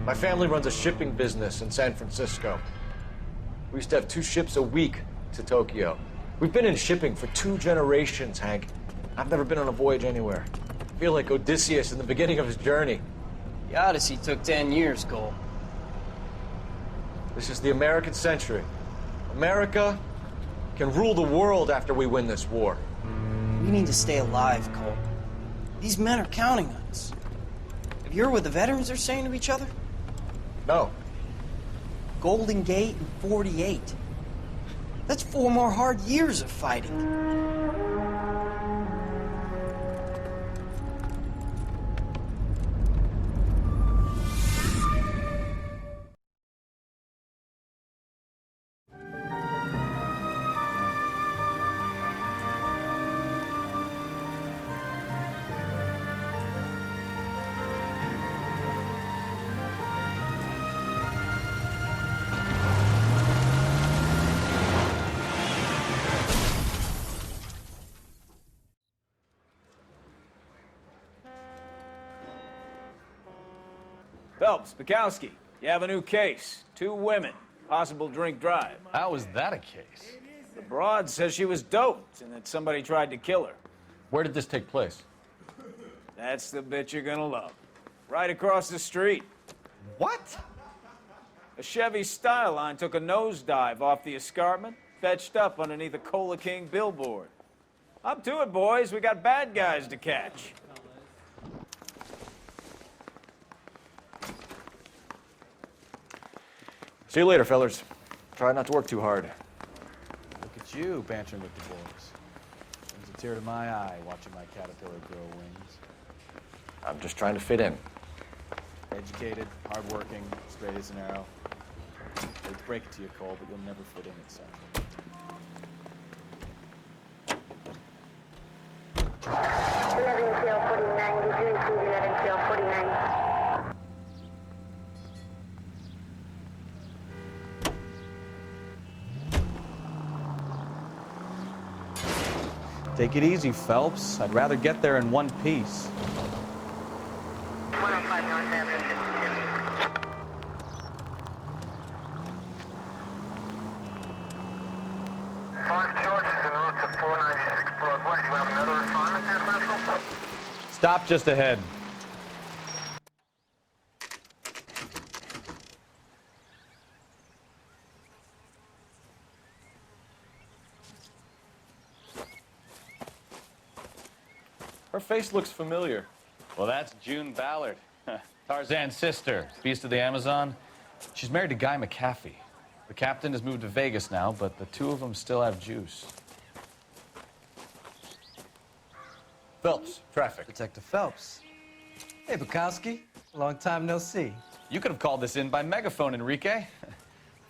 My family runs a shipping business in San Francisco. We used to have 2 ships a week to Tokyo. We've been in shipping for 2 generations, Hank. I've never been on a voyage anywhere. I feel like Odysseus in the beginning of his journey. The Odyssey took 10 years, Cole. This is the American century. America can rule the world after we win this war. We need to stay alive, Cole. These men are counting on us. Have you heard what the veterans are saying to each other? No. Golden Gate in 48. That's 4 more hard years of fighting. Phelps, Bukowski, you have a new case. 2 women, possible drink drive. How is that a case? The broad says she was doped and that somebody tried to kill her. Where did this take place? That's the bit you're gonna love. Right across the street. What? A Chevy Styline took a nosedive off the escarpment, fetched up underneath a Cola King billboard. Up to it, boys. We got bad guys to catch. See you later, fellas. Try not to work too hard. Look at you bantering with the boys. Brings a tear to my eye watching my caterpillar grow wings. I'm just trying to fit in. Educated, hardworking, straight as an arrow. Hate to break it to you, Cole, but you'll never fit in at Central. 11 tail 49, did you receive 11 tail 49? Take it easy, Phelps. I'd rather get there in one piece. 105 North Avenue, 52. 5 George is en route to 496 Broadway. Do you have another assignment there, Central? Stop just ahead. Her face looks familiar. Well, that's June Ballard, Tarzan's sister, beast of the Amazon. She's married to Guy McAfee. The captain has moved to Vegas now, but the 2 of them still have juice. Phelps, traffic. Detective Phelps. Hey, Bukowski. Long time no see. You could have called this in by megaphone, Enrique.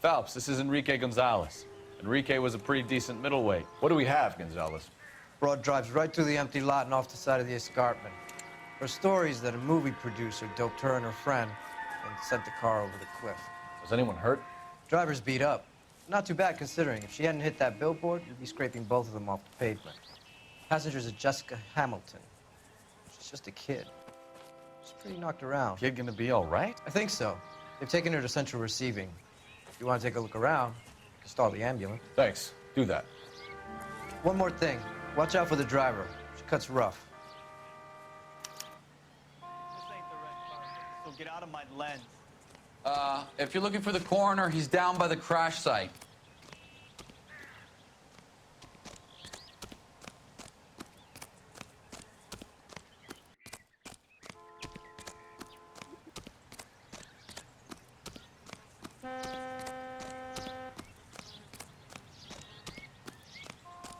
Phelps, this is Enrique Gonzalez. Enrique was a pretty decent middleweight. What do we have, Gonzalez? Broad drives right through the empty lot and off the side of the escarpment. Her story is that a movie producer doped her and her friend and sent the car over the cliff. Was anyone hurt? Driver's beat up. Not too bad considering. If she hadn't hit that billboard, you'd be scraping both of them off the pavement. Passenger's a Jessica Hamilton. She's just a kid. She's pretty knocked around. Kid gonna be all right? I think so. They've taken her to central receiving. If you want to take a look around, you can stall the ambulance. Thanks. Do that. One more thing. Watch out for the driver. She cuts rough. This ain't the red car, so get out of my lens. If you're looking for the coroner, he's down by the crash site.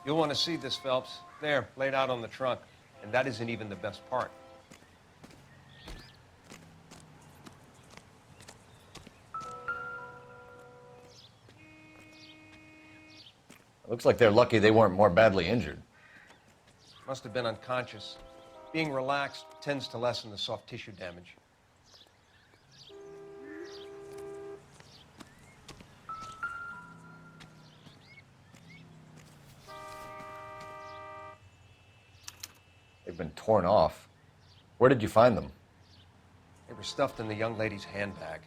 You'll want to see this, Phelps. There, laid out on the trunk. And that isn't even the best part. Looks like they're lucky they weren't more badly injured. Must have been unconscious. Being relaxed tends to lessen the soft tissue damage. They've been torn off. Where did you find them? They were stuffed in the young lady's handbag.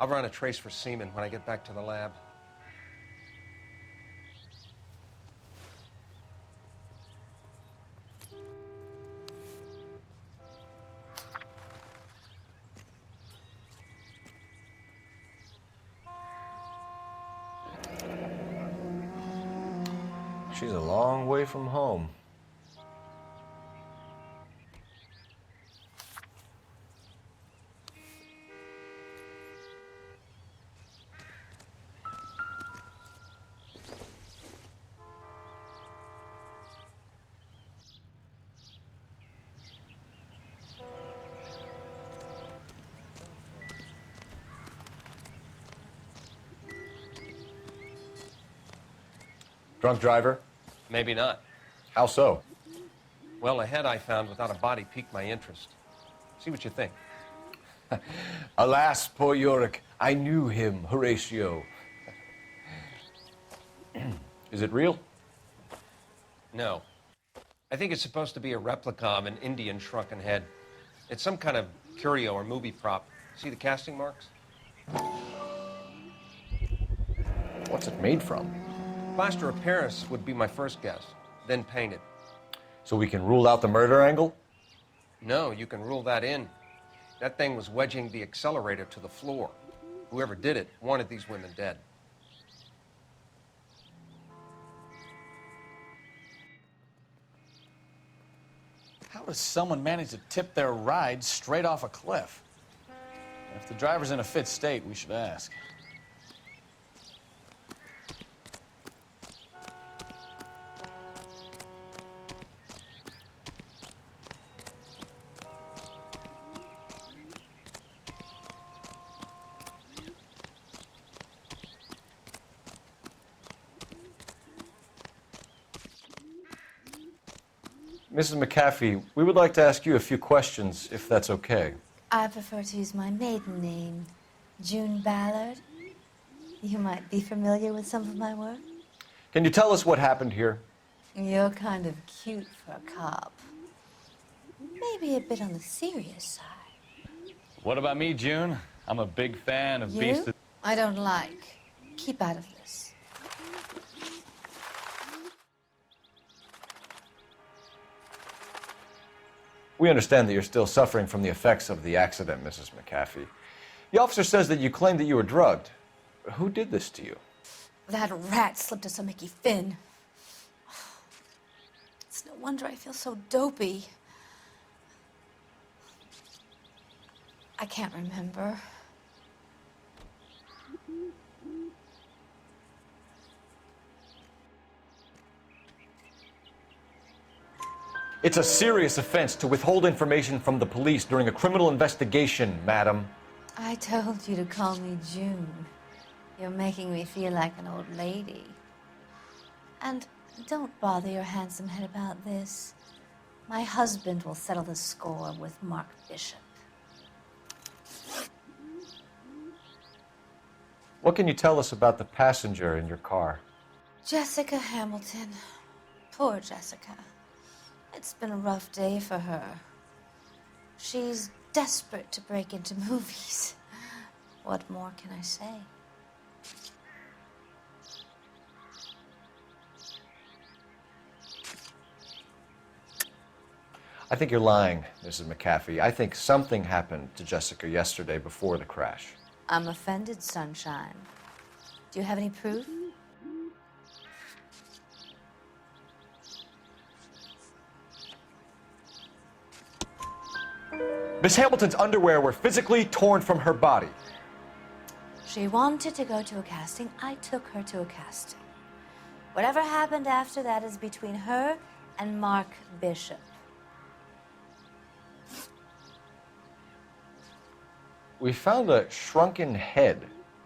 I'll run a trace for semen when I get back to the lab. She's a long way from home. Drunk driver? Maybe not. How so? Well, a head I found without a body piqued my interest. See what you think. Alas, poor Yorick, I knew him, Horatio. Is it real? No. I think it's supposed to be a replica of an Indian shrunken head. It's some kind of curio or movie prop. See the casting marks? What's it made from? Plaster of Paris would be my first guess, then painted. So we can rule out the murder angle? No, you can rule that in. That thing was wedging the accelerator to the floor. Whoever did it wanted these women dead. How does someone manage to tip their ride straight off a cliff? If the driver's in a fit state, we should ask. Mrs. McAfee, we would like to ask you a few questions, if that's okay. I prefer to use my maiden name, June Ballard. You might be familiar with some of my work. Can you tell us what happened here? You're kind of cute for a cop. Maybe a bit on the serious side. What about me, June? I'm a big fan of Beast You? of... I don't like. Keep out of this. We understand that you're still suffering from the effects of the accident, Mrs. McAfee. The officer says that you claimed that you were drugged. Who did this to you? That rat slipped us a Mickey Finn. It's no wonder I feel so dopey. I can't remember. It's a serious offense to withhold information from the police during a criminal investigation, madam. I told you to call me June. You're making me feel like an old lady. And don't bother your handsome head about this. My husband will settle the score with Mark Bishop. What can you tell us about the passenger in your car? Jessica Hamilton. Poor Jessica. It's been a rough day for her. She's desperate to break into movies. What more can I say? I think you're lying, Mrs. McAfee. I think something happened to Jessica yesterday before the crash. I'm offended, Sunshine. Do you have any proof? Miss Hamilton's underwear were physically torn from her body. She wanted to go to a casting. I took her to a casting. Whatever happened after that is between her and Mark Bishop. We found a shrunken head.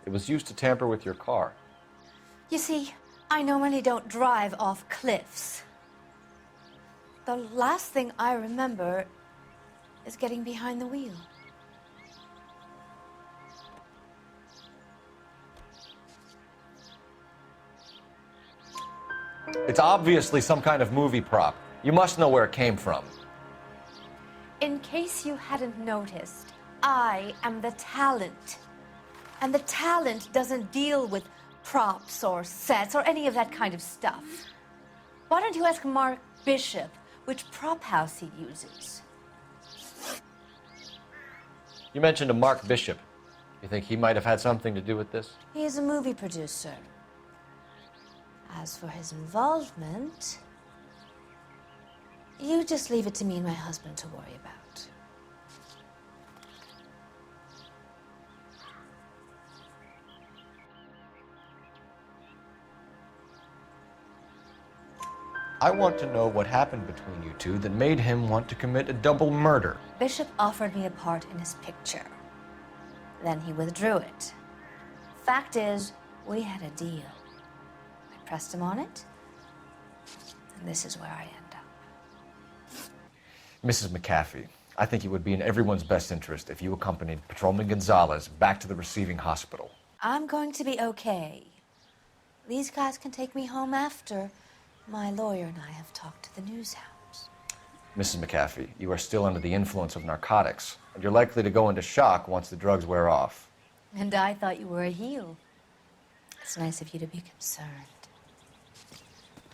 It was used to tamper with your car. You see, I normally don't drive off cliffs. The last thing I remember is getting behind the wheel. It's obviously some kind of movie prop. You must know where it came from. In case you hadn't noticed, I am the talent. And the talent doesn't deal with props or sets or any of that kind of stuff. Why don't you ask Mark Bishop which prop house he uses? You mentioned a Mark Bishop. You think he might have had something to do with this? He is a movie producer. As for his involvement, you just leave it to me and my husband to worry about. I want to know what happened between you two that made him want to commit a double murder. Bishop offered me a part in his picture. Then he withdrew it. Fact is, we had a deal. I pressed him on it, and this is where I end up. Mrs. McAfee, I think it would be in everyone's best interest if you accompanied Patrolman Gonzalez back to the receiving hospital. I'm going to be okay. These guys can take me home after. My lawyer and I have talked to the news hounds. Mrs. McAfee, you are still under the influence of narcotics, and you're likely to go into shock once the drugs wear off. And I thought you were a heel. It's nice of you to be concerned.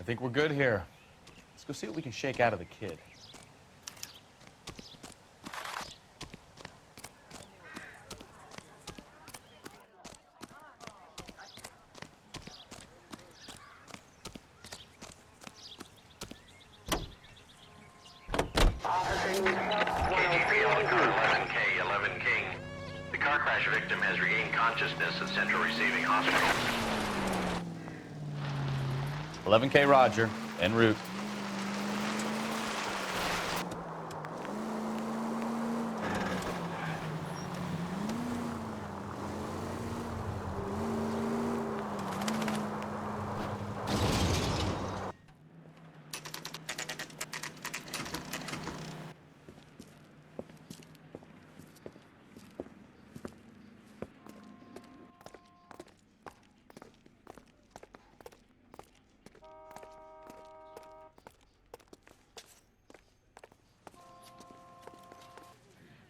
I think we're good here. Let's go see what we can shake out of the kid. The car crash victim has regained consciousness at Central Receiving Hospital. 11K Roger, en route.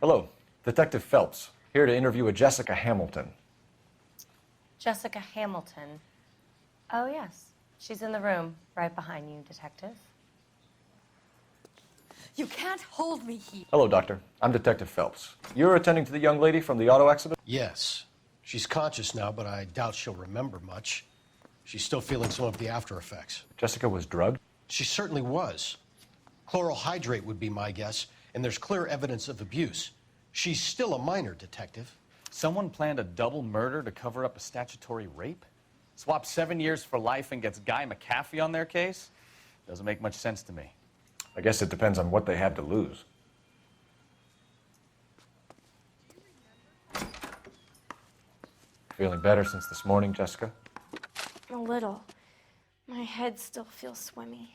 Hello, Detective Phelps, here to interview a Jessica Hamilton. Jessica Hamilton. Oh, yes. She's in the room, right behind you, Detective. You can't hold me here. Hello, Doctor. I'm Detective Phelps. You're attending to the young lady from the auto accident? Yes. She's conscious now, but I doubt she'll remember much. She's still feeling some of the after effects. Jessica was drugged? She certainly was. Chloral hydrate would be my guess, and there's clear evidence of abuse. She's still a minor, Detective. Someone planned a double murder to cover up a statutory rape? Swap 7 years for life and gets Guy McAfee on their case? Doesn't make much sense to me. I guess it depends on what they have to lose. Feeling better since this morning, Jessica? A little. My head still feels swimmy.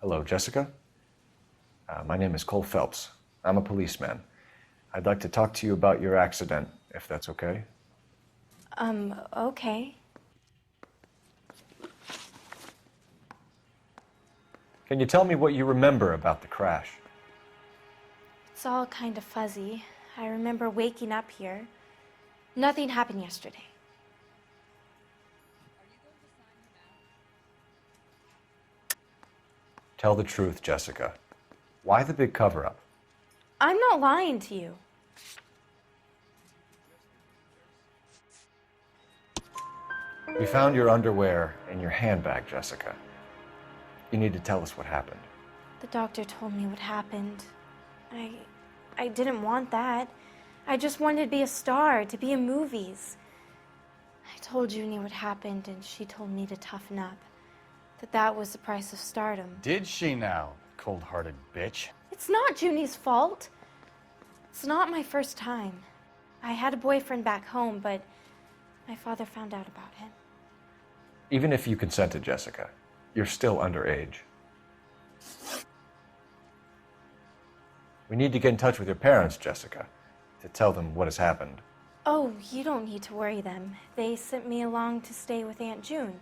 Hello, Jessica. My name is Cole Phelps. I'm a policeman. I'd like to talk to you about your accident, if that's okay. Okay. Can you tell me what you remember about the crash? It's all kind of fuzzy. I remember waking up here. Nothing happened yesterday. Tell the truth, Jessica. Why the big cover-up? I'm not lying to you. We found your underwear in your handbag, Jessica. You need to tell us what happened. The doctor told me what happened. I didn't want that. I just wanted to be a star, to be in movies. I told Junie what happened, and she told me to toughen up. That was the price of stardom. Did she now, cold-hearted bitch? It's not Junie's fault. It's not my first time. I had a boyfriend back home, but my father found out about him. Even if you consented, Jessica, you're still underage. We need to get in touch with your parents, Jessica, to tell them what has happened. Oh, you don't need to worry them. They sent me along to stay with Aunt June.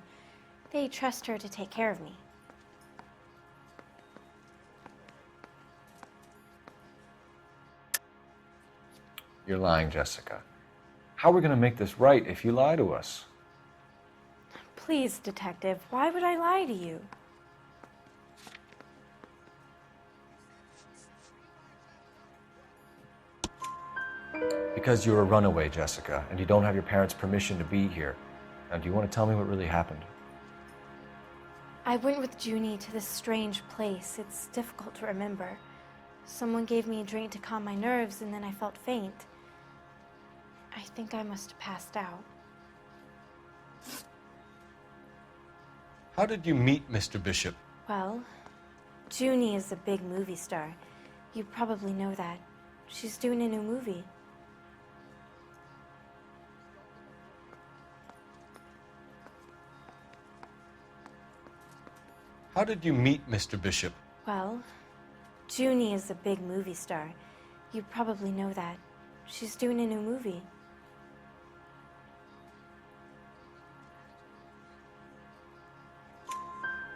They trust her to take care of me. You're lying, Jessica. How are we going to make this right if you lie to us? Please, Detective, why would I lie to you? Because you're a runaway, Jessica, and you don't have your parents' permission to be here. Now, do you want to tell me what really happened? I went with Junie to this strange place. It's difficult to remember. Someone gave me a drink to calm my nerves, and then I felt faint. I think I must have passed out. How did you meet Mr. Bishop? Well, Junie is a big movie star. You probably know that. She's doing a new movie. How did you meet Mr. Bishop? Well, Junie is a big movie star. You probably know that. She's doing a new movie.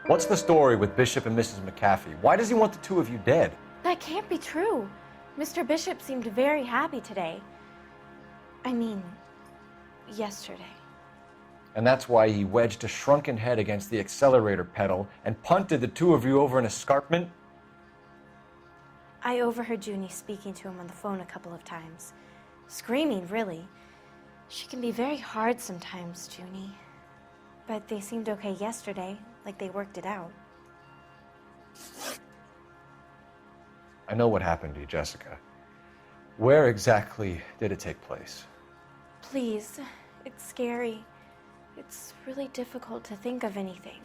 What's the story with Bishop and Mrs. McAfee? Why does he want the two of you dead? That can't be true. Mr. Bishop seemed very happy today. I mean, yesterday. And that's why he wedged a shrunken head against the accelerator pedal and punted the two of you over an escarpment? I overheard Junie speaking to him on the phone a couple of times. Screaming, really. She can be very hard sometimes, Junie. But they seemed okay yesterday, like they worked it out. I know what happened to you, Jessica. Where exactly did it take place? Please, it's scary. It's really difficult to think of anything.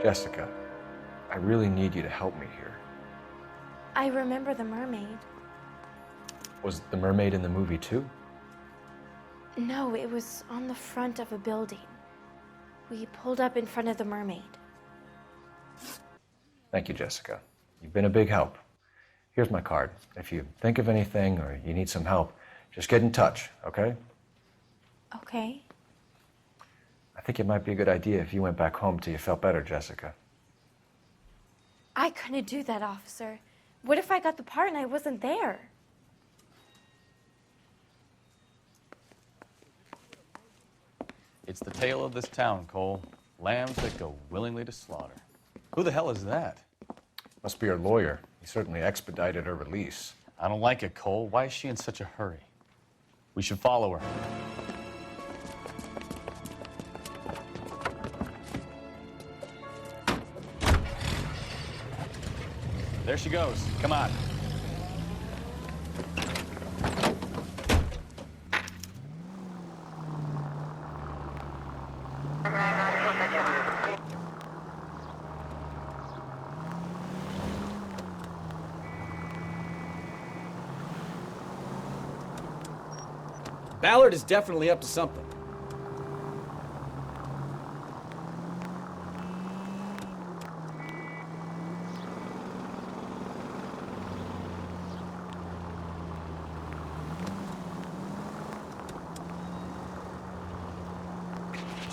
Jessica, I really need you to help me here. I remember the mermaid. Was the mermaid in the movie too? No, it was on the front of a building. We pulled up in front of the mermaid. Thank you, Jessica. You've been a big help. Here's my card. If you think of anything or you need some help, just get in touch, okay? Okay. I think it might be a good idea if you went back home till you felt better, Jessica. I couldn't do that, officer. What if I got the part and I wasn't there? It's the tale of this town, Cole. Lambs that go willingly to slaughter. Who the hell is that? Must be her lawyer. He certainly expedited her release. I don't like it, Cole. Why is she in such a hurry? We should follow her. There she goes. Come on. Ballard is definitely up to something.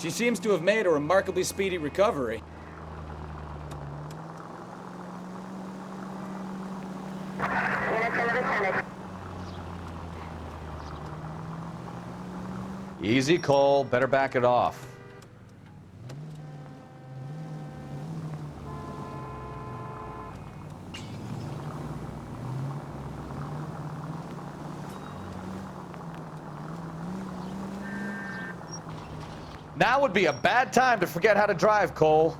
She seems to have made a remarkably speedy recovery. Easy, Cole. Better back it off. Now would be a bad time to forget how to drive, Cole.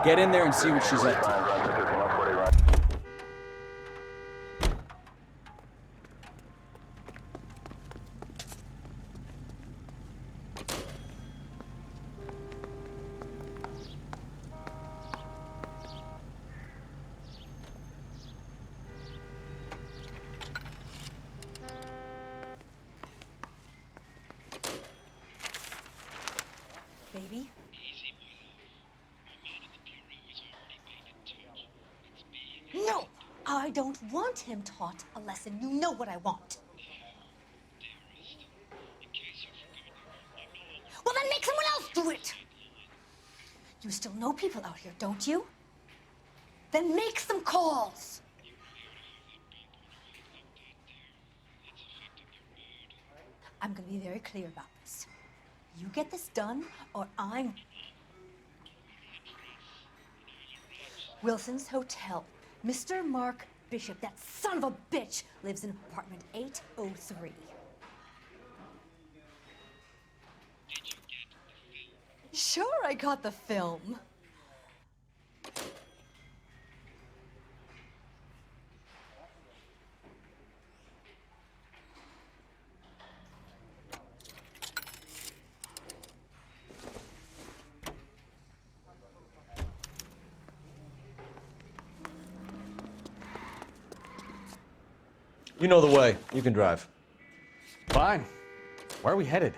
Get in there and see what she's up to. baby. No, I don't want him taught a lesson. You know what I want. Well, then make someone else do it. You still know people out here, don't you? Then make some calls. I'm gonna be very clear about this. You get this done, or I'm... Wilson's Hotel. Mr. Mark Bishop, that son of a bitch, lives in apartment 803. Sure, I got the film. You know the way. You can drive. Fine. Where are we headed?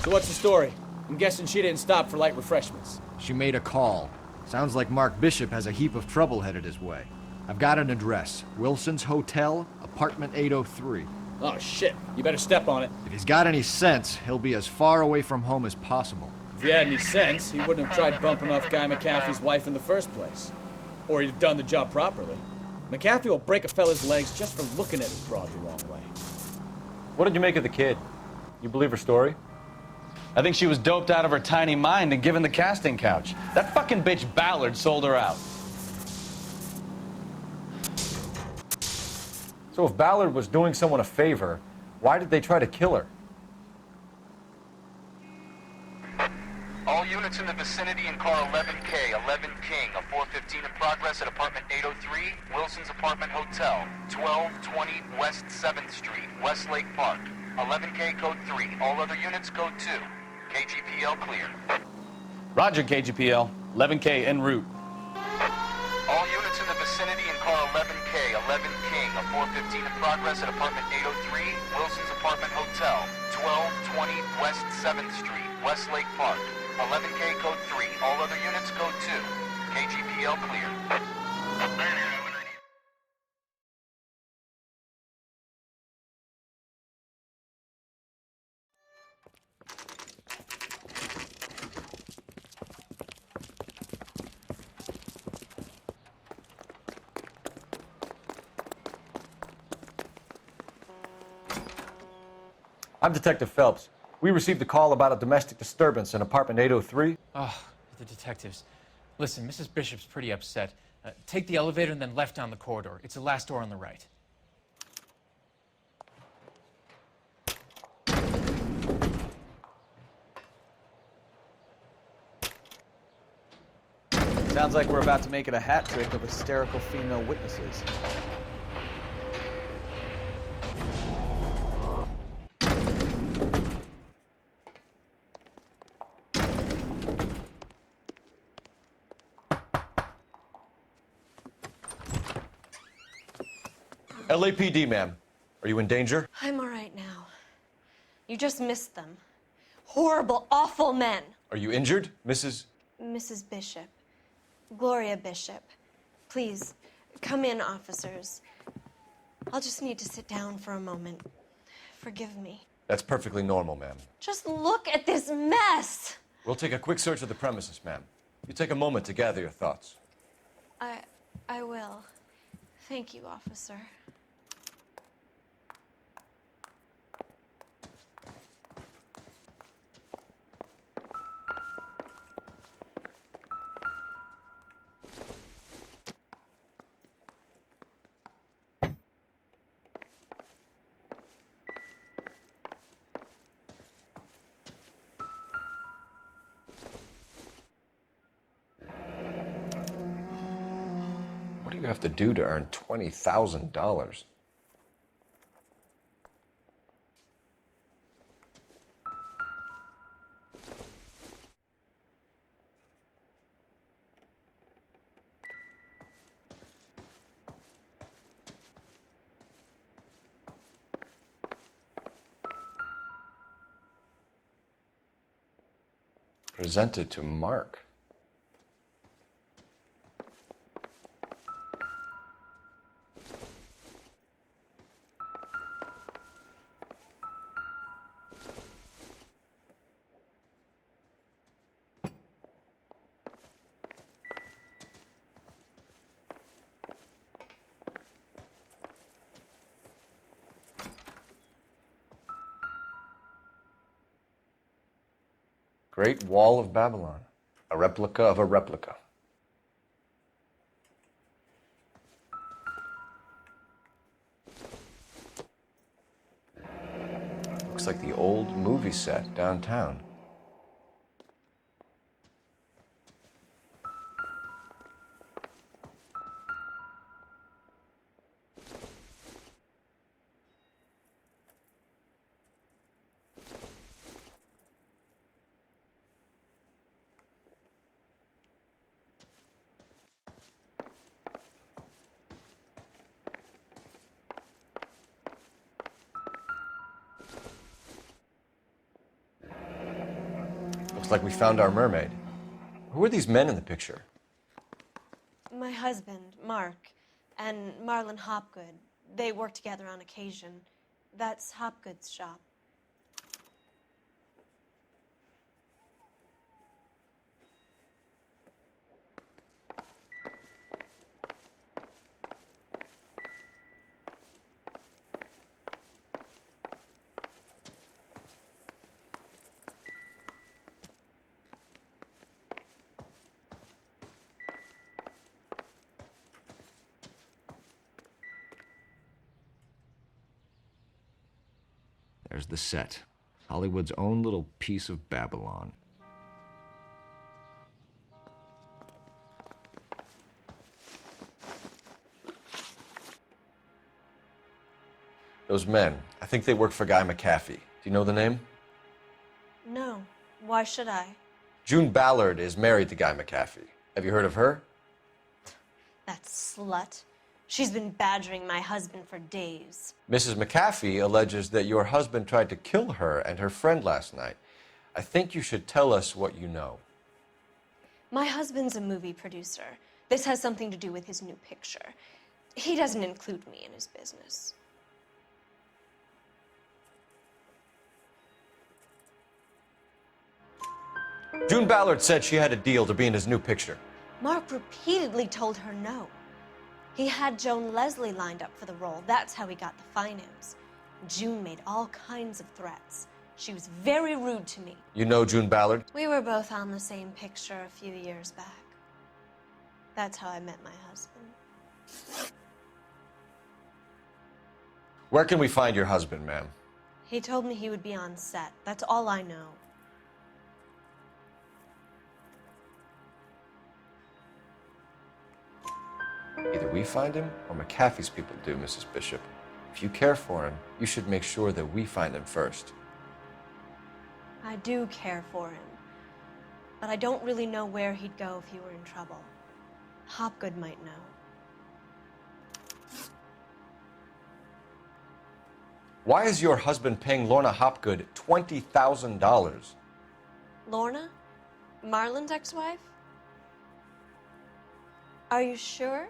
So what's the story? I'm guessing she didn't stop for light refreshments. She made a call. Sounds like Mark Bishop has a heap of trouble headed his way. I've got an address. Wilson's Hotel, apartment 803. Oh, shit. You better step on it. If he's got any sense, he'll be as far away from home as possible. If he had any sense, he wouldn't have tried bumping off Guy McAfee's wife in the first place. Or he'd have done the job properly. McAfee will break a fella's legs just for looking at his broad the wrong way. What did you make of the kid? You believe her story? I think she was doped out of her tiny mind and given the casting couch. That fucking bitch Ballard sold her out. So if Ballard was doing someone a favor, why did they try to kill her? All units in the vicinity in car 11K, 11 King, a 415 in progress at apartment 803, Wilson's Apartment Hotel, 1220 West 7th Street, Westlake Park. 11K code 3, all other units code 2. KGPL clear. Roger, KGPL. 11K en route. All units in the vicinity in car 11K, 11 King, a 415 in progress at apartment 803, Wilson's Apartment Hotel, 1220 West 7th Street, Westlake Park. 11K code 3, all other units code 2. KGPL clear. I'm Detective Phelps. We received a call about a domestic disturbance in apartment 803. Oh, the detectives. Listen, Mrs. Bishop's pretty upset. Take the elevator and then left down the corridor. It's the last door on the right. Sounds like we're about to make it a hat trick of hysterical female witnesses. LAPD, ma'am. Are you in danger? I'm all right now. You just missed them. Horrible, awful men. Are you injured, Mrs.? Mrs. Bishop. Gloria Bishop. Please, come in, officers. I'll just need to sit down for a moment. Forgive me. That's perfectly normal, ma'am. Just look at this mess! We'll take a quick search of the premises, ma'am. You take a moment to gather your thoughts. I will. Thank you, officer. What do you have to do to earn $20,000? Presented to Mark. Great Wall of Babylon. A replica of a replica. Looks like the old movie set downtown. Looks like we found our mermaid. Who are these men in the picture? My husband, Mark, and Marlon Hopgood. They work together on occasion. That's Hopgood's shop. There's the set. Hollywood's own little piece of Babylon. Those men, I think they work for Guy McAfee. Do you know the name? No. Why should I? June Ballard is married to Guy McAfee. Have you heard of her? That slut. She's been badgering my husband for days. Mrs. McAfee alleges that your husband tried to kill her and her friend last night. I think you should tell us what you know. My husband's a movie producer. This has something to do with his new picture. He doesn't include me in his business. June Ballard said she had a deal to be in his new picture. Mark repeatedly told her no. He had Joan Leslie lined up for the role. That's how he got the finance. June made all kinds of threats. She was very rude to me. You know June Ballard? We were both on the same picture a few years back. That's how I met my husband. Where can we find your husband, ma'am? He told me he would be on set. That's all I know. Either we find him or McAfee's people do, Mrs. Bishop. If you care for him, you should make sure that we find him first. I do care for him, but I don't really know where he'd go if he were in trouble. Hopgood might know. Why is your husband paying Lorna Hopgood $20,000? Lorna? Marlon's ex-wife? Are you sure?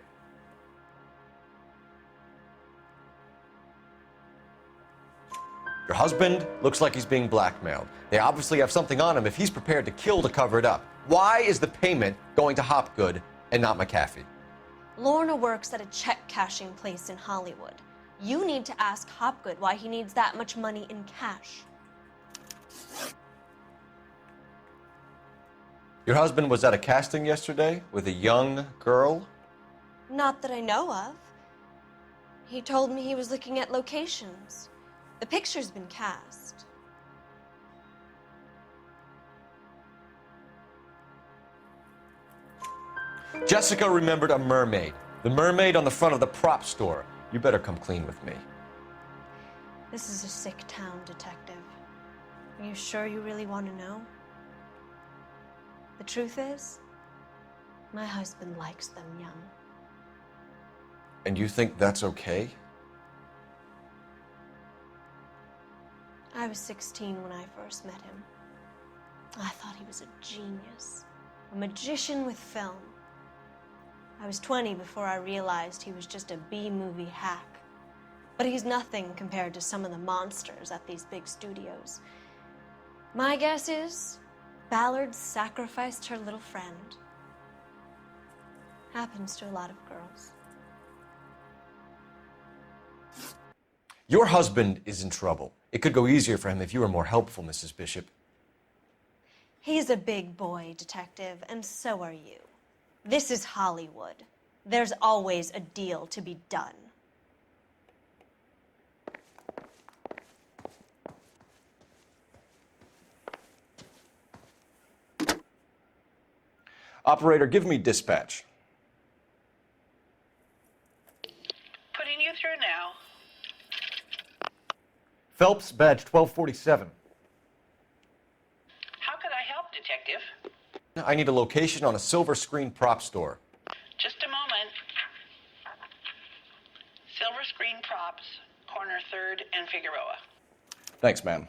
Your husband looks like he's being blackmailed. They obviously have something on him if he's prepared to kill to cover it up. Why is the payment going to Hopgood and not McAfee? Lorna works at a check-cashing place in Hollywood. You need to ask Hopgood why he needs that much money in cash. Your husband was at a casting yesterday with a young girl? Not that I know of. He told me he was looking at locations. The picture's been cast. Jessica remembered a mermaid. The mermaid on the front of the prop store. You better come clean with me. This is a sick town, Detective. Are you sure you really want to know? The truth is, my husband likes them young. And you think that's okay? I was 16 when I first met him. I thought he was a genius, a magician with film. I was 20 before I realized he was just a B-movie hack. But he's nothing compared to some of the monsters at these big studios. My guess is Ballard sacrificed her little friend. Happens to a lot of girls. Your husband is in trouble. It could go easier for him if you were more helpful, Mrs. Bishop. He's a big boy, Detective, and so are you. This is Hollywood. There's always a deal to be done. Operator, give me dispatch. Putting you through now. Phelps, badge 1247. How could I help, Detective? I need a location on a silver screen prop store. Just a moment. Silver Screen Props, corner 3rd and Figueroa. Thanks, ma'am.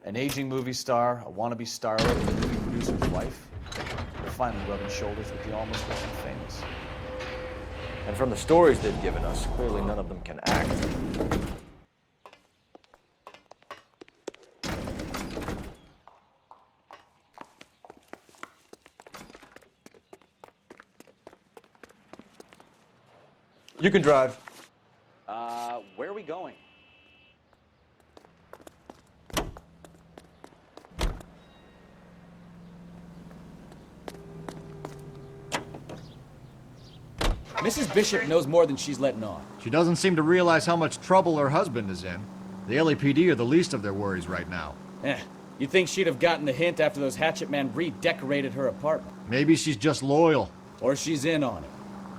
An aging movie star, a wannabe starlet, and a movie producer's wife. They're finally rubbing shoulders with the almost rich and famous. And from the stories they've given us, clearly none of them can act. You can drive. Where are we going? Mrs. Bishop knows more than she's letting on. She doesn't seem to realize how much trouble her husband is in. The LAPD are the least of their worries right now. You'd think she'd have gotten the hint after those hatchet men redecorated her apartment. Maybe she's just loyal. Or she's in on it.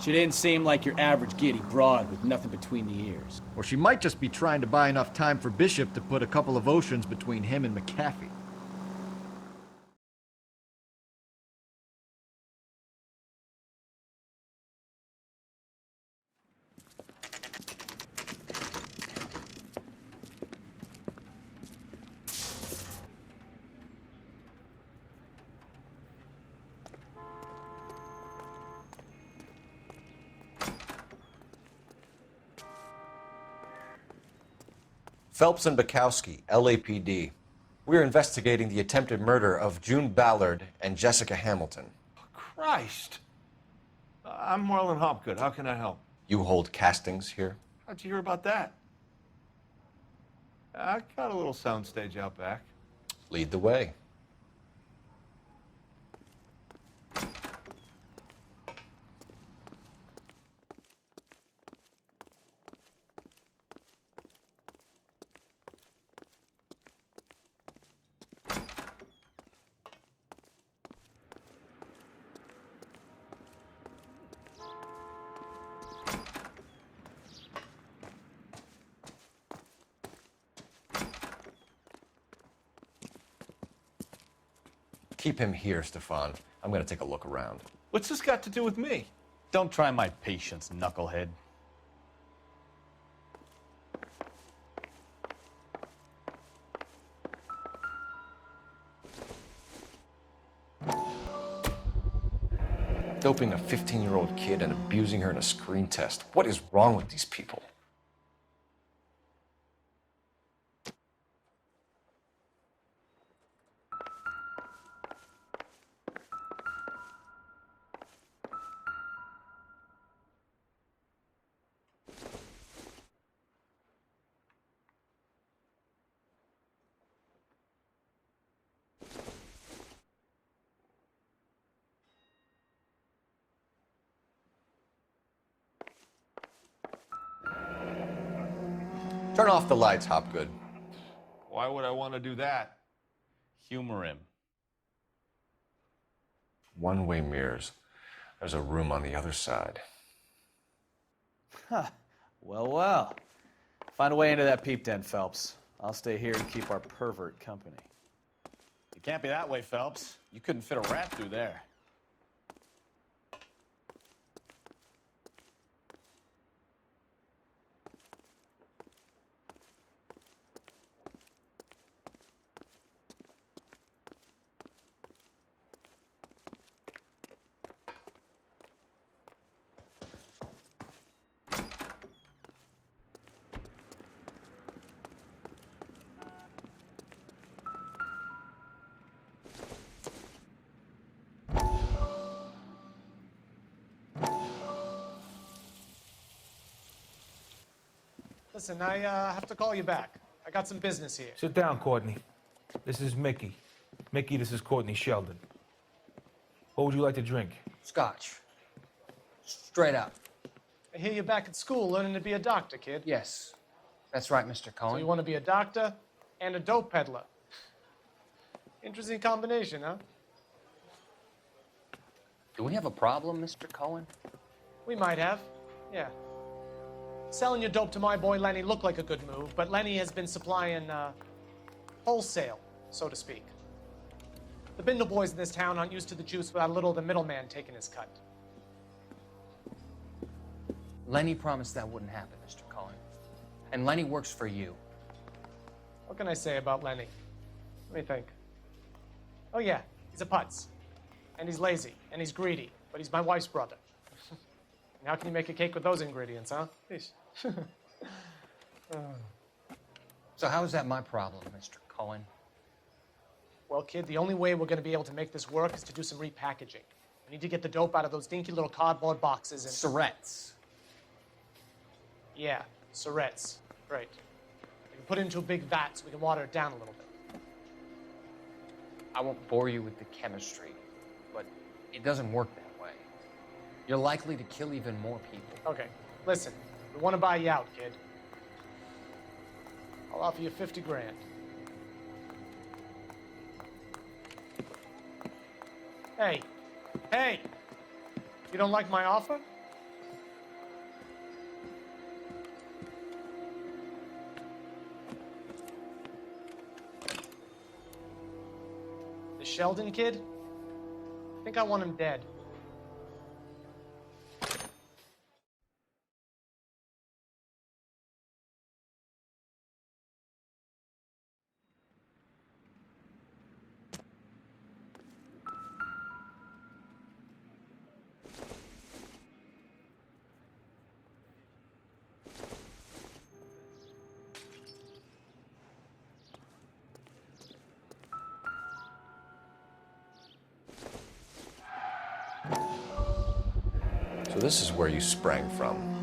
She didn't seem like your average giddy broad with nothing between the ears. Or she might just be trying to buy enough time for Bishop to put a couple of oceans between him and McAfee. Phelps and Bukowski, LAPD. We're investigating the attempted murder of June Ballard and Jessica Hamilton. Christ. I'm Marlon Hopgood. How can I help? You hold castings here? How'd you hear about that? I got a little soundstage out back. Lead the way. Keep him here, Stefan. I'm gonna take a look around. What's this got to do with me? Don't try my patience, knucklehead. Doping a 15-year-old kid and abusing her in a screen test. What is wrong with these people? Turn off the lights, Hopgood. Why would I want to do that? Humor him. One-way mirrors. There's a room on the other side. Huh. Well. Find a way into that peep den, Phelps. I'll stay here and keep our pervert company. It can't be that way, Phelps. You couldn't fit a rat through there. Listen, I have to call you back. I got some business here. Sit down, Courtney. This is Mickey. Mickey, this is Courtney Sheldon. What would you like to drink? Scotch. Straight up. I hear you're back at school learning to be a doctor, kid. Yes. That's right, Mr. Cohen. So you want to be a doctor and a dope peddler. Interesting combination, huh? Do we have a problem, Mr. Cohen? We might have, yeah. Selling your dope to my boy Lenny looked like a good move, but Lenny has been supplying, wholesale, so to speak. The Bindle boys in this town aren't used to the juice without a little of the middleman taking his cut. Lenny promised that wouldn't happen, Mr. Cohen. And Lenny works for you. What can I say about Lenny? Let me think. Oh yeah, he's a putz. And he's lazy, and he's greedy, but he's my wife's brother. And how can you make a cake with those ingredients, huh? Please. So how is that my problem, Mr. Cohen? Well, kid, the only way we're going to be able to make this work is to do some repackaging. We need to get the dope out of those dinky little cardboard boxes and... Surrettes. Yeah, surrettes. Right. We can put it into a big vat so we can water it down a little bit. I won't bore you with the chemistry, but it doesn't work that way. You're likely to kill even more people. Okay, listen. We want to buy you out, kid. I'll offer you 50 grand. Hey, hey! You don't like my offer? The Sheldon kid? I think I want him dead. So this is where you sprang from.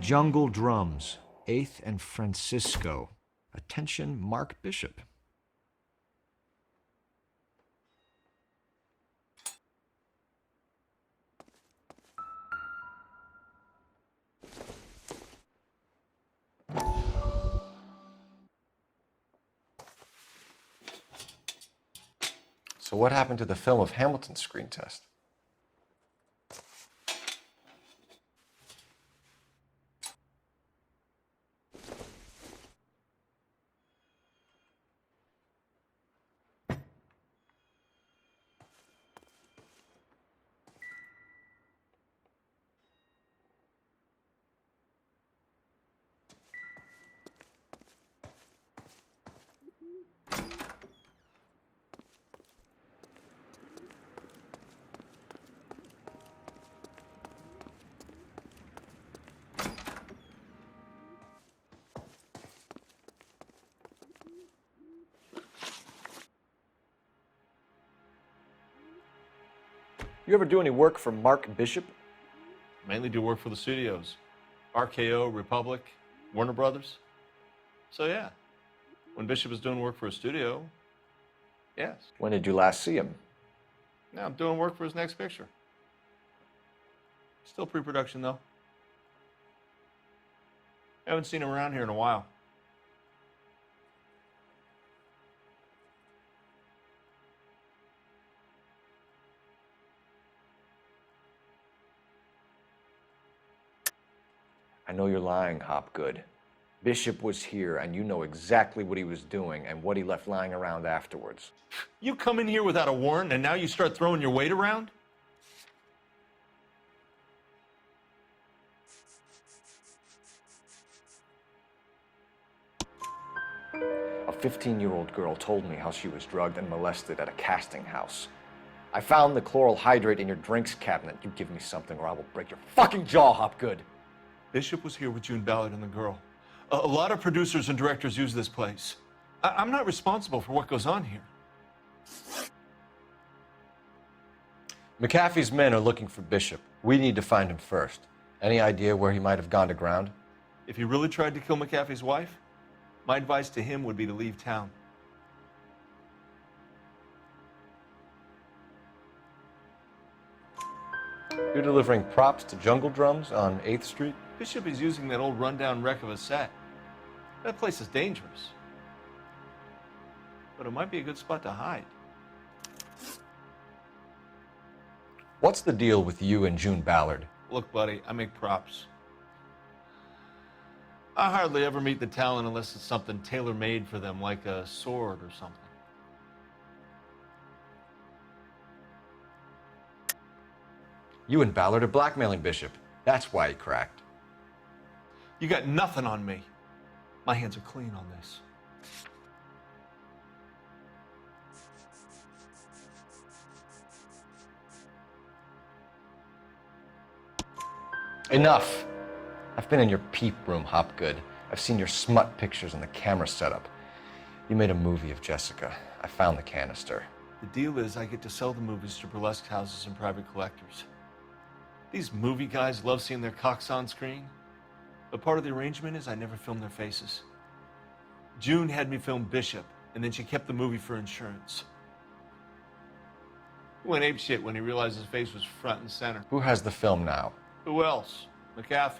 Jungle Drums, 8th and Francisco. Attention, Mark Bishop. So what happened to the film of Hamilton's screen test? You ever do any work for Mark Bishop? Mainly do work for the studios. RKO, Republic, Warner Brothers. So yeah, when Bishop is doing work for a studio, yes. When did you last see him? Now I'm doing work for his next picture. Still pre-production though. Haven't seen him around here in a while. I know you're lying, Hopgood. Bishop was here, and you know exactly what he was doing and what he left lying around afterwards. You come in here without a warrant, and now you start throwing your weight around? A 15-year-old girl told me how she was drugged and molested at a casting house. I found the chloral hydrate in your drinks cabinet. You give me something or I will break your fucking jaw, Hopgood. Bishop was here with June Ballard and the girl. A lot of producers and directors use this place. I'm not responsible for what goes on here. McAfee's men are looking for Bishop. We need to find him first. Any idea where he might have gone to ground? If he really tried to kill McAfee's wife, my advice to him would be to leave town. You're delivering props to Jungle Drums on 8th Street? Bishop is using that old rundown wreck of a set. That place is dangerous. But it might be a good spot to hide. What's the deal with you and June Ballard? Look, buddy, I make props. I hardly ever meet the talent unless it's something tailor-made for them, like a sword or something. You and Ballard are blackmailing Bishop. That's why he cracked. You got nothing on me. My hands are clean on this. Enough. I've been in your peep room, Hopgood. I've seen your smut pictures and the camera setup. You made a movie of Jessica. I found the canister. The deal is I get to sell the movies to burlesque houses and private collectors. These movie guys love seeing their cocks on screen. But part of the arrangement is I never film their faces. June had me film Bishop, and then she kept the movie for insurance. He went apeshit when he realized his face was front and center. Who has the film now? Who else? McAfee.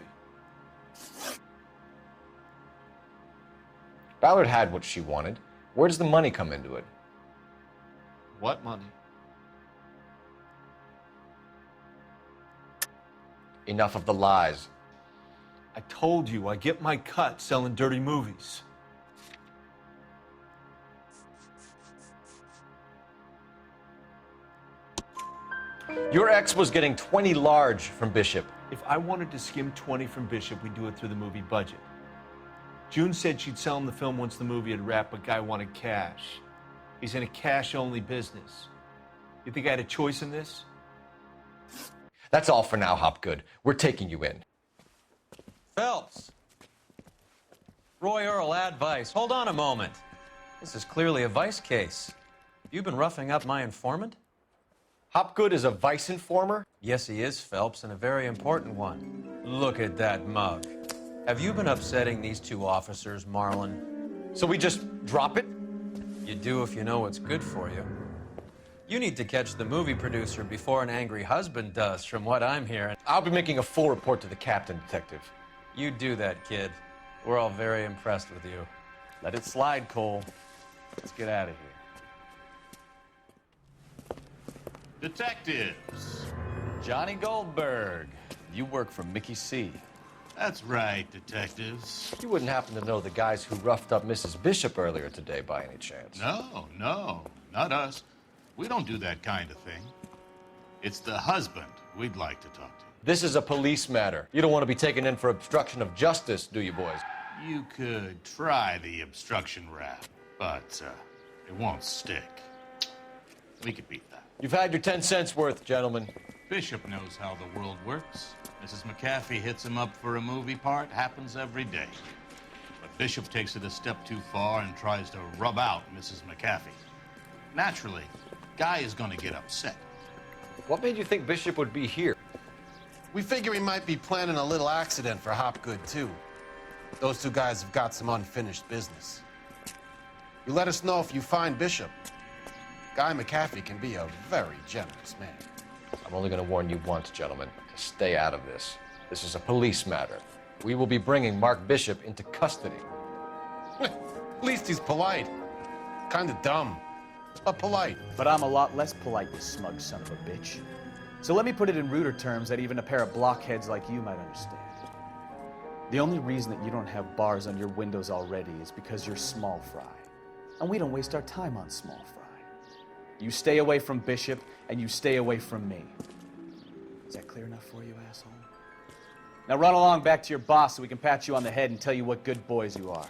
Ballard had what she wanted. Where does the money come into it? What money? Enough of the lies. I told you, I get my cut selling dirty movies. Your ex was getting 20 large from Bishop. If I wanted to skim 20 from Bishop, we'd do it through the movie budget. June said she'd sell him the film once the movie had wrapped, but Guy wanted cash. He's in a cash-only business. You think I had a choice in this? That's all for now, Hopgood. We're taking you in. Phelps. Roy Earl, advice. Hold on a moment. This is clearly a vice case. You've been roughing up my informant? Hopgood is a vice informer? Yes, he is, Phelps, and a very important one. Look at that mug. Have you been upsetting these two officers, Marlon? So we just drop it? You do if you know what's good for you. You need to catch the movie producer before an angry husband does, from what I'm hearing. I'll be making a full report to the captain, Detective. You do that, kid. We're all very impressed with you. Let it slide, Cole. Let's get out of here. Detectives. Johnny Goldberg. You work for Mickey C. That's right, detectives. You wouldn't happen to know the guys who roughed up Mrs. Bishop earlier today by any chance? No, not us. We don't do that kind of thing. It's the husband we'd like to talk to. This is a police matter. You don't want to be taken in for obstruction of justice, do you, boys? You could try the obstruction rap, but it won't stick. We could beat that. You've had your 10 cents worth, gentlemen. Bishop knows how the world works. Mrs. McAfee hits him up for a movie part. Happens every day. But Bishop takes it a step too far and tries to rub out Mrs. McAfee. Naturally, Guy is going to get upset. What made you think Bishop would be here? We figure he might be planning a little accident for Hopgood, too. Those two guys have got some unfinished business. You let us know if you find Bishop. Guy McAfee can be a very generous man. I'm only going to warn you once, gentlemen, to stay out of this. This is a police matter. We will be bringing Mark Bishop into custody. At least he's polite. Kind of dumb, but polite. But I'm a lot less polite, you smug son of a bitch. So let me put it in ruder terms that even a pair of blockheads like you might understand. The only reason that you don't have bars on your windows already is because you're small fry. And we don't waste our time on small fry. You stay away from Bishop, and you stay away from me. Is that clear enough for you, asshole? Now run along back to your boss so we can pat you on the head and tell you what good boys you are.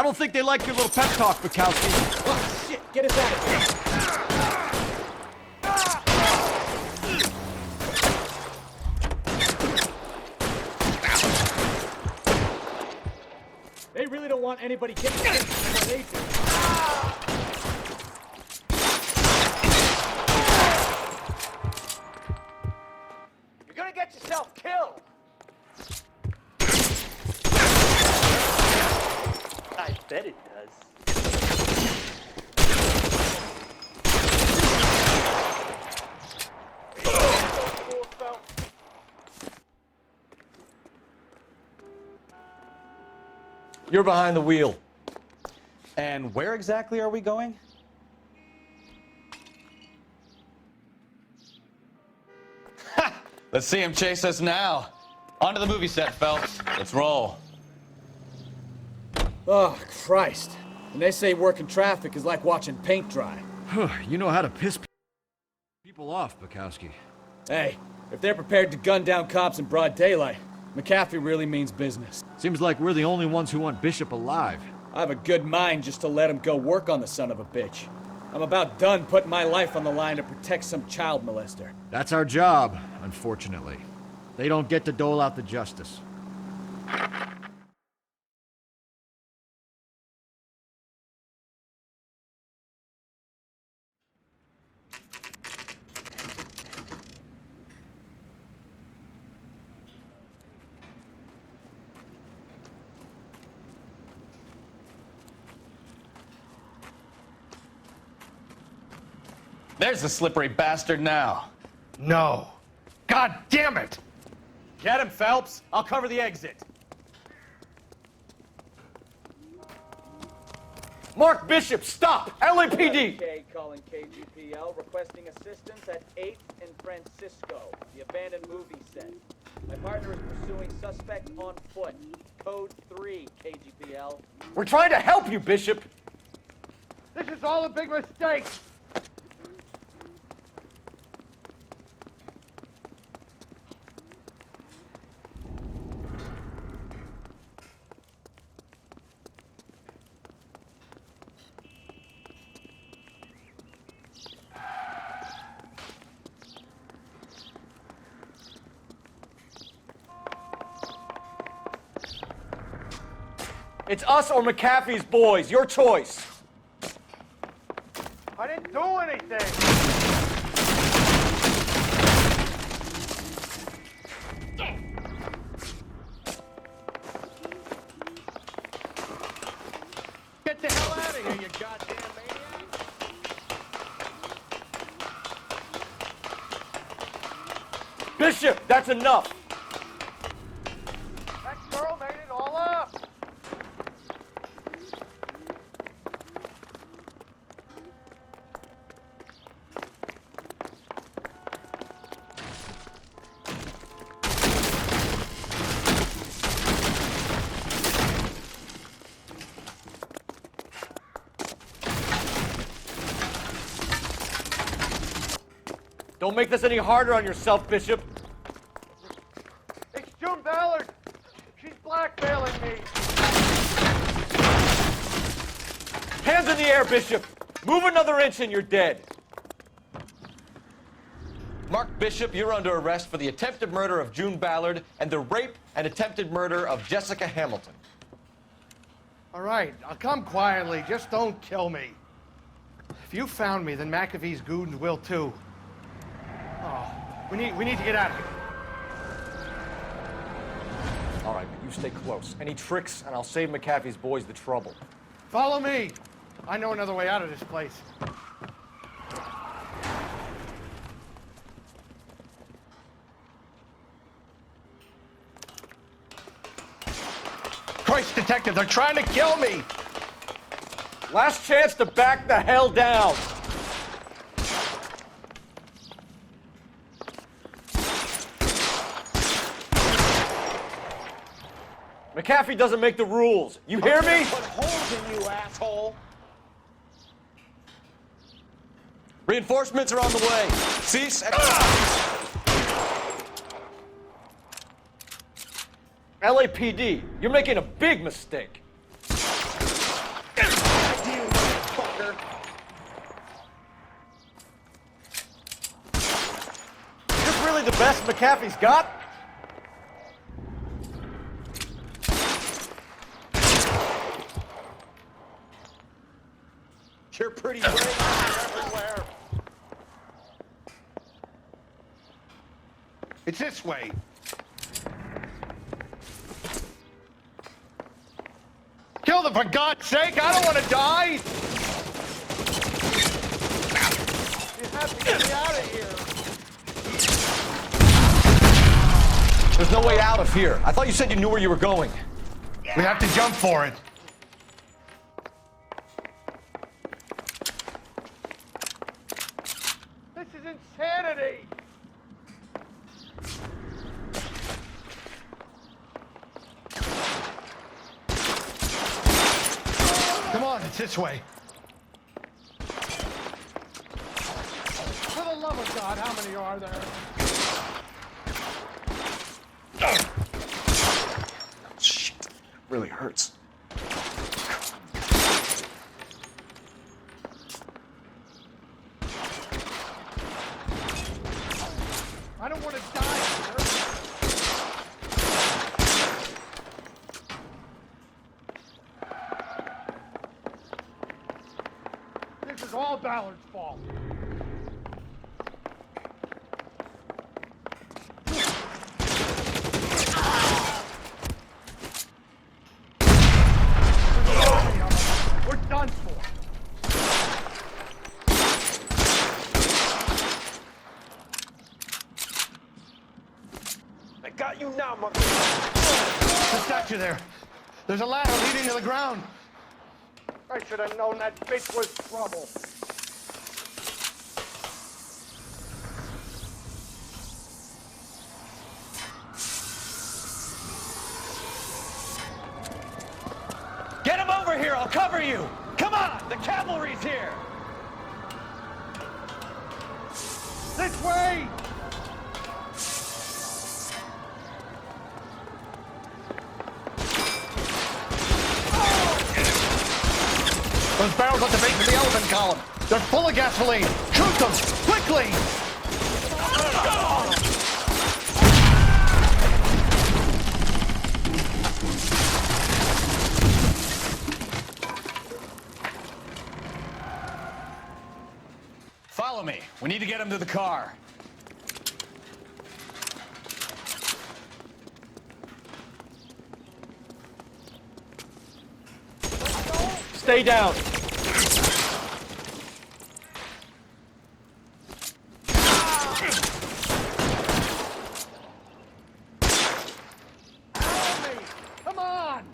don't think they like your little pep talk, Bukowski. Oh, shit! Get us out of here! They really don't want anybody getting hit before they do. You're gonna get yourself killed. I bet it does. You're behind the wheel. And where exactly are we going? Let's see him chase us now. Onto the movie set, Phelps. Let's roll. Oh, Christ. And they say working traffic is like watching paint dry. You know how to piss people off, Bukowski. Hey, if they're prepared to gun down cops in broad daylight, McAfee really means business. Seems like we're the only ones who want Bishop alive. I have a good mind just to let him go work on the son of a bitch. I'm about done putting my life on the line to protect some child molester. That's our job, unfortunately. They don't get to dole out the justice. There's the slippery bastard now. No. God damn it! Get him, Phelps. I'll cover the exit. Mark Bishop, stop! LAPD! Okay, calling KGPL, requesting assistance at 8th and Francisco, the abandoned movie set. My partner is pursuing suspect on foot. Code 3, KGPL. We're trying to help you, Bishop! This is all a big mistake! It's us or McAfee's boys. Your choice. I didn't do anything! Get the hell out of here, you goddamn maniac! Bishop, that's enough. That girl made it all up! Don't make this any harder on yourself, Bishop. It's June Ballard! She's blackmailing me! Hands in the air, Bishop. Move another inch and you're dead. Mark Bishop, you're under arrest for the attempted murder of June Ballard and the rape and attempted murder of Jessica Hamilton. All right, I'll come quietly. Just don't kill me. If you found me, then McAfee's goons will too. Oh, we need to get out of here. All right, but you stay close. Any tricks, and I'll save McAfee's boys the trouble. Follow me. I know another way out of this place. Christ, detective, they're trying to kill me! Last chance to back the hell down. McAfee doesn't make the rules. You hear me? Put holes in you, asshole. Reinforcements are on the way. Cease. LAPD, you're making a big mistake. best McAfee's got? You're pretty brave everywhere. It's this way. Kill them, for God's sake! I don't want to die! You have to get me out of here. There's no way out of here. I thought you said you knew where you were going. We have to jump for it. This is insanity! Come on, it's this way. For the love of God, how many are there? Shit. Really hurts. I don't want to die, sir. This is all Ballard's fault. We're done for. I got you now, mother. The statue there. There's a ladder leading to the ground. I should have known that bitch was trouble. Get him over here, I'll cover you! Come on, the cavalry's here! This way! Those barrels at the base of the elephant column. They're full of gasoline. Shoot them! Quickly! Follow me. We need to get him to the car. Stay down. Come on!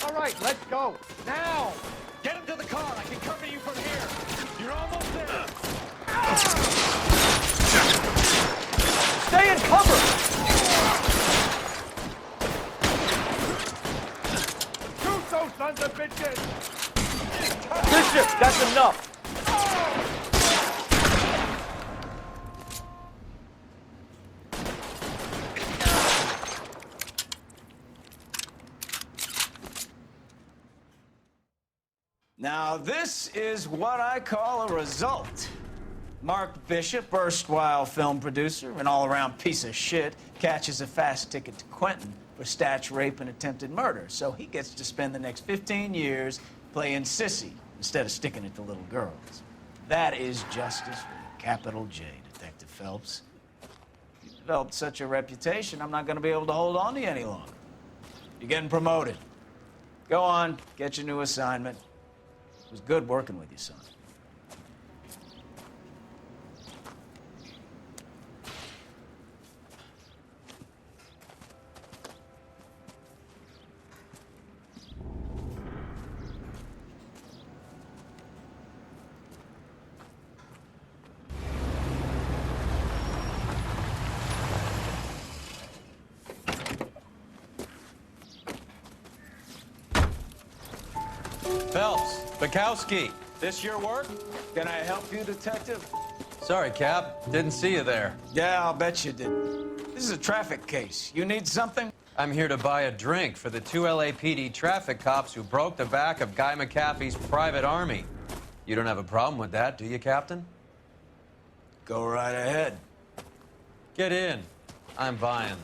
All right, let's go. Now! Get him to the car. I can cover you from here. You're almost there. Stay in cover! Shoot those sons of bitches! Bishop, that's enough! Now, this is what I call a result. Mark Bishop, erstwhile film producer and all-around piece of shit, catches a fast ticket to Quentin for statch rape and attempted murder, so he gets to spend the next 15 years playing sissy instead of sticking it to little girls. That is justice with a capital J, Detective Phelps. You developed such a reputation, I'm not going to be able to hold on to you any longer. You're getting promoted. Go on, get your new assignment. It was good working with you, son. Phelps, Bukowski, this your work? Can I help you, Detective? Sorry, Cap. Didn't see you there. Yeah, I'll bet you did. This is a traffic case. You need something? I'm here to buy a drink for the 2 LAPD traffic cops who broke the back of Guy McAfee's private army. You don't have a problem with that, do you, Captain? Go right ahead. Get in. I'm buying.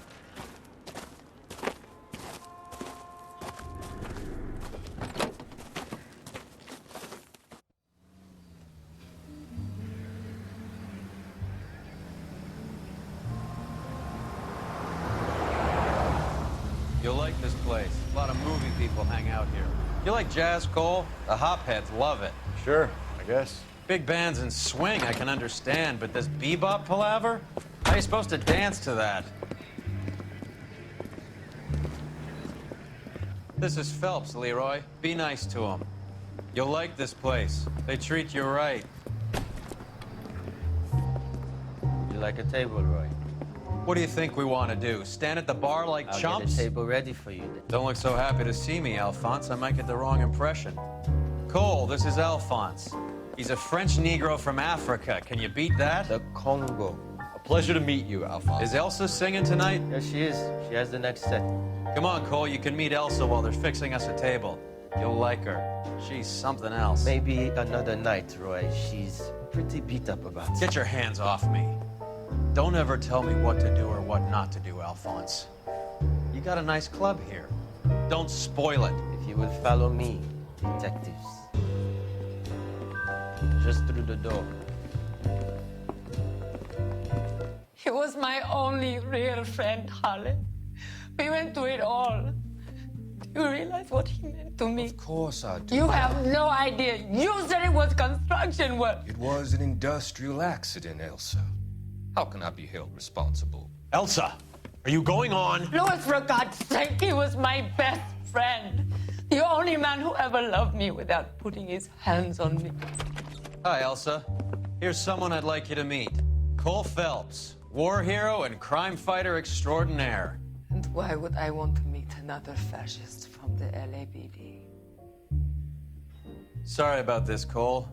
You'll like this place. A lot of movie people hang out here. You like jazz, Cole? The hopheads love it. Sure, I guess. Big bands and swing I can understand, but this bebop palaver? How are you supposed to dance to that? This is Phelps, Leroy. Be nice to him. You'll like this place. They treat you right. You like a table, Roy? What do you think we want to do? Stand at the bar like I'll chumps? get a table ready for you then. Don't look so happy to see me, Alphonse. I might get the wrong impression. Cole, this is Alphonse. He's a French Negro from Africa. Can you beat that? The Congo. A pleasure to meet you, Alphonse. Is Elsa singing tonight? Yes, she is. She has the next set. Come on, Cole. You can meet Elsa while they're fixing us a table. You'll like her. She's something else. Maybe another night, Roy. She's pretty beat up about it. Get your hands off me. Don't ever tell me what to do or what not to do, Alphonse. You got a nice club here. Don't spoil it. If you would follow me, detectives. Just through the door. He was my only real friend, Harlan. We went through it all. Do you realize what he meant to me? Of course I do. You have no idea. You said it was construction work. It was an industrial accident, Elsa. How can I be held responsible? Elsa, are you going on? Louis, for God's sake, he was my best friend. The only man who ever loved me without putting his hands on me. Hi, Elsa. Here's someone I'd like you to meet. Cole Phelps, war hero and crime fighter extraordinaire. And why would I want to meet another fascist from the LAPD? Sorry about this, Cole.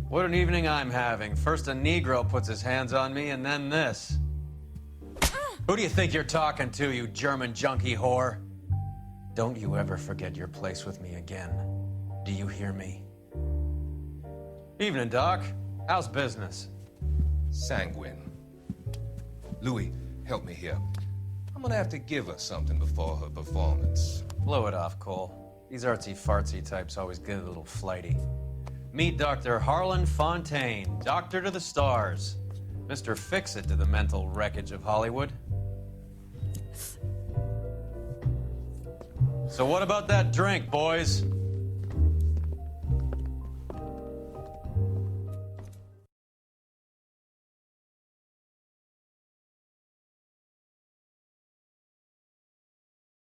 What an evening I'm having. First a Negro puts his hands on me, and then this. Who do you think you're talking to, you German junkie whore? Don't you ever forget your place with me again. Do you hear me? Evening, Doc. How's business? Sanguine. Louis, help me here. I'm gonna have to give her something before her performance. Blow it off, Cole. These artsy-fartsy types always get a little flighty. Meet Dr. Harlan Fontaine, doctor to the stars. Mr. Fix-It to the mental wreckage of Hollywood. So what about that drink, boys?